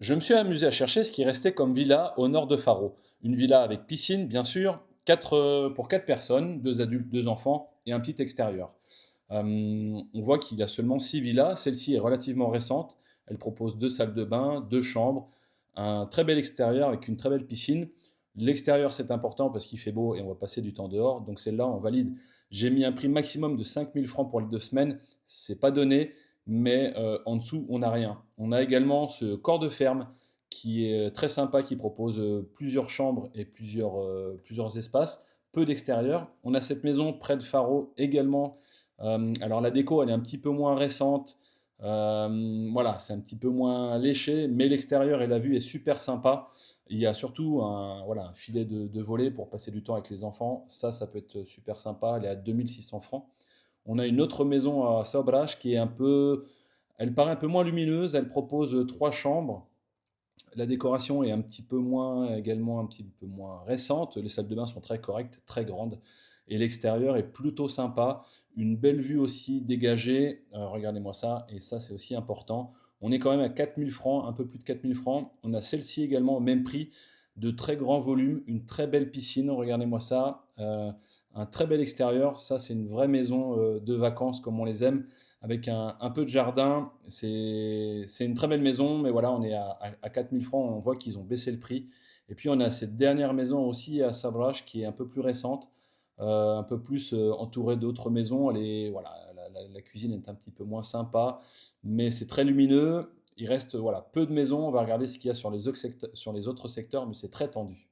Je me suis amusé à chercher ce qui restait comme villa au nord de Faro. Une villa avec piscine, bien sûr, pour 4 personnes, 2 adultes, 2 enfants et un petit extérieur. On voit qu'il y a seulement 6 villas. Celle-ci est relativement récente. Elle propose 2 salles de bain, 2 chambres, un très bel extérieur avec une très belle piscine. L'extérieur, c'est important parce qu'il fait beau et on va passer du temps dehors. Donc celle-là, on valide. J'ai mis un prix maximum de 5 000 francs pour les 2 semaines. C'est pas donné, mais en dessous, on n'a rien. On a également ce corps de ferme qui est très sympa, qui propose plusieurs chambres et plusieurs espaces, peu d'extérieur. On a cette maison près de Faro également. Alors la déco, elle est un petit peu moins récente. Voilà, c'est un petit peu moins léché, mais l'extérieur et la vue est super sympa. Il y a surtout voilà, un filet de volet pour passer du temps avec les enfants. Ça peut être super sympa. Elle est à 2 600 francs. On a une autre maison à Saobrache qui est elle paraît un peu moins lumineuse. Elle propose 3 chambres. La décoration est également un petit peu moins récente. Les salles de bain sont très correctes, très grandes. Et l'extérieur est plutôt sympa. Une belle vue aussi dégagée. Regardez-moi ça. Et ça, c'est aussi important. On est quand même à 4 000 francs, un peu plus de 4 000 francs. On a celle-ci également au même prix, de très grand volume, une très belle piscine. Regardez-moi ça. Un très bel extérieur. Ça, c'est une vraie maison de vacances comme on les aime, avec un peu de jardin. C'est une très belle maison, mais voilà, on est à 4 000 francs. On voit qu'ils ont baissé le prix. Et puis, on a cette dernière maison aussi à Sabrache qui est un peu plus récente, un peu plus entourée d'autres maisons. Voilà, la cuisine est un petit peu moins sympa, mais c'est très lumineux. Il reste voilà, peu de maisons. On va regarder ce qu'il y a sur les autres secteurs, mais c'est très tendu.